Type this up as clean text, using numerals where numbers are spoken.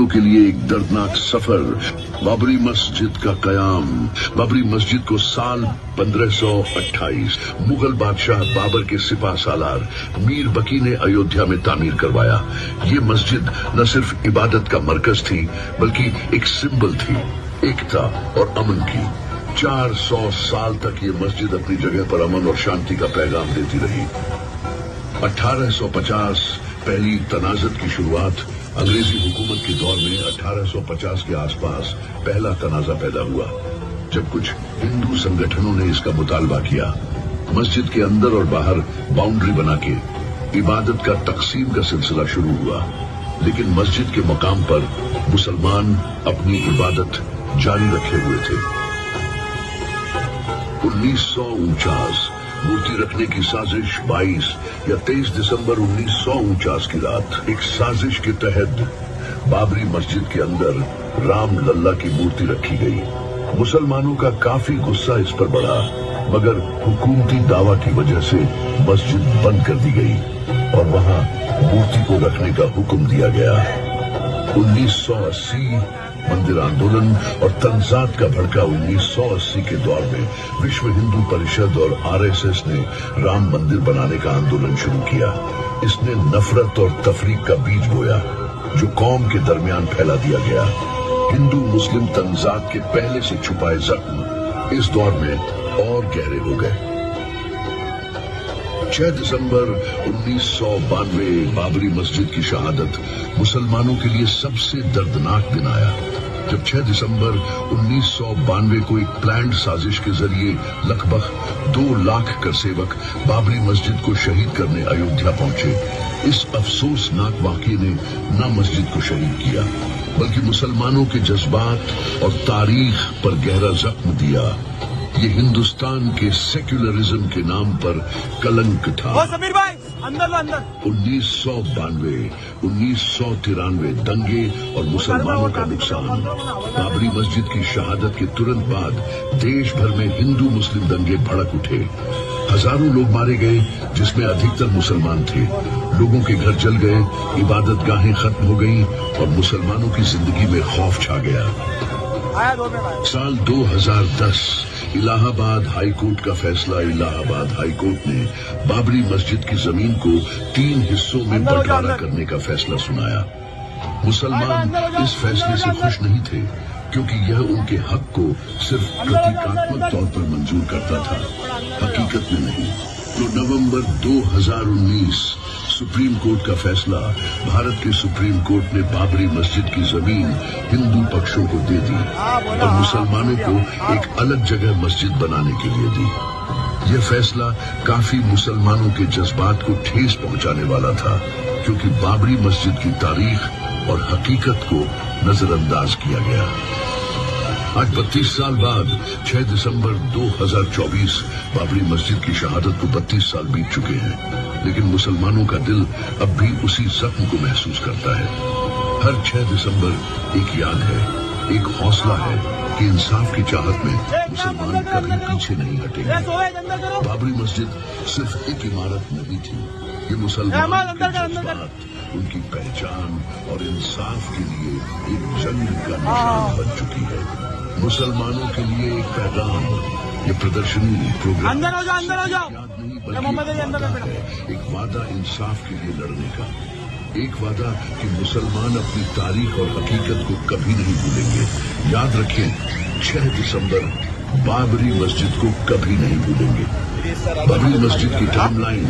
मुसलमानों के लिए एक दर्दनाक सफर। बाबरी मस्जिद का कयाम। बाबरी मस्जिद को साल 1528 मुगल बादशाह बाबर के सिपा सालार मीर बकी ने अयोध्या में तामीर करवाया। ये मस्जिद न सिर्फ इबादत का मरकज थी बल्कि एक सिंबल थी एकता और अमन की। 400 साल तक ये मस्जिद अपनी जगह पर अमन और शांति का पैगाम देती रही। 1850 पहली तनाज़त की शुरुआत। अंग्रेजी हुकूमत के दौर में 1850 के आसपास पहला तनाज़ा पैदा हुआ जब कुछ हिंदू संगठनों ने इसका मुतालबा किया। मस्जिद के अंदर और बाहर बाउंड्री बना के इबादत का तकसीम का सिलसिला शुरू हुआ, लेकिन मस्जिद के मकाम पर मुसलमान अपनी इबादत जारी रखे हुए थे। 1949 मूर्ति रखने की साजिश। 22 या 23 दिसंबर 1949 की रात एक साजिश के तहत बाबरी मस्जिद के अंदर राम लल्ला की मूर्ति रखी गई। मुसलमानों का काफी गुस्सा इस पर बढ़ा, मगर हुकूमती दावा की वजह से मस्जिद बंद कर दी गई और वहां मूर्ति को रखने का हुक्म दिया गया। 1980 मंदिर आंदोलन और तंजात का भड़का। 1980 के दौर में विश्व हिंदू परिषद और आरएसएस ने राम मंदिर बनाने का आंदोलन शुरू किया। इसने नफरत और तफरीक का बीज बोया जो कौम के दरमियान फैला दिया गया। हिंदू मुस्लिम तंजात के पहले से छुपाए जख्म इस दौर में और गहरे हो गए। 6 दिसंबर 1992 बाबरी मस्जिद की शहादत मुसलमानों के लिए सबसे दर्दनाक दिन आया, जब 6 दिसंबर 1992 को एक प्लान्ड साजिश के जरिए लगभग 2 लाख करसेवक बाबरी मस्जिद को शहीद करने अयोध्या पहुंचे। इस अफसोसनाक वाक़ये ने न मस्जिद को शहीद किया बल्कि मुसलमानों के जज्बात और तारीख पर गहरा जख्म दिया। ये हिंदुस्तान के सेक्युलरिज्म के नाम पर कलंक था। समीर भाई, अंदर 1992, 1993 दंगे और मुसलमानों का नुकसान। बाबरी मस्जिद की शहादत के तुरंत बाद देश भर में हिंदू मुस्लिम दंगे भड़क उठे। हजारों लोग मारे गए जिसमें अधिकतर मुसलमान थे। लोगों के घर जल गए, इबादत गाहें खत्म हो गईं और मुसलमानों की जिंदगी में खौफ छा गया। साल 2010 इलाहाबाद हाई कोर्ट का फैसला। इलाहाबाद हाई कोर्ट ने बाबरी मस्जिद की जमीन को 3 हिस्सों में बंटवारा करने का फैसला सुनाया। मुसलमान इस फैसले से खुश नहीं थे क्योंकि यह उनके हक को सिर्फ प्रतीकात्मक तौर पर मंजूर करता था, हकीकत में नहीं। तो नवंबर 2019 सुप्रीम कोर्ट का फैसला। भारत के सुप्रीम कोर्ट ने बाबरी मस्जिद की जमीन हिंदू पक्षों को दे दी और मुसलमानों को एक अलग जगह मस्जिद बनाने के लिए दी। यह फैसला काफी मुसलमानों के जज्बात को ठेस पहुंचाने वाला था क्योंकि बाबरी मस्जिद की तारीख और हकीकत को नजरअंदाज किया गया। आज 32 साल बाद 6 दिसंबर 2024 बाबरी मस्जिद की शहादत को 32 साल बीत चुके हैं, लेकिन मुसलमानों का दिल अब भी उसी जख्म को महसूस करता है। हर 6 दिसंबर एक याद है, एक हौसला है कि इंसाफ की चाहत में मुसलमान कभी पीछे नहीं हटेंगे। बाबरी मस्जिद सिर्फ एक इमारत नहीं थी, ये मुसलमानों के जज्बात, उनकी पहचान और इंसाफ के लिए एक जंग का निशान बन चुकी है। मुसलमानों के लिए एक पैगाम। ये प्रदर्शनी प्रोग्राम अंदर हो जाओ। याद नहीं बल्कि एक वादा इंसाफ के लिए लड़ने का। एक वादा कि मुसलमान अपनी तारीख और हकीकत को कभी नहीं भूलेंगे। याद रखें, 6 दिसंबर बाबरी मस्जिद को कभी नहीं भूलेंगे। बाबरी मस्जिद की टाइमलाइन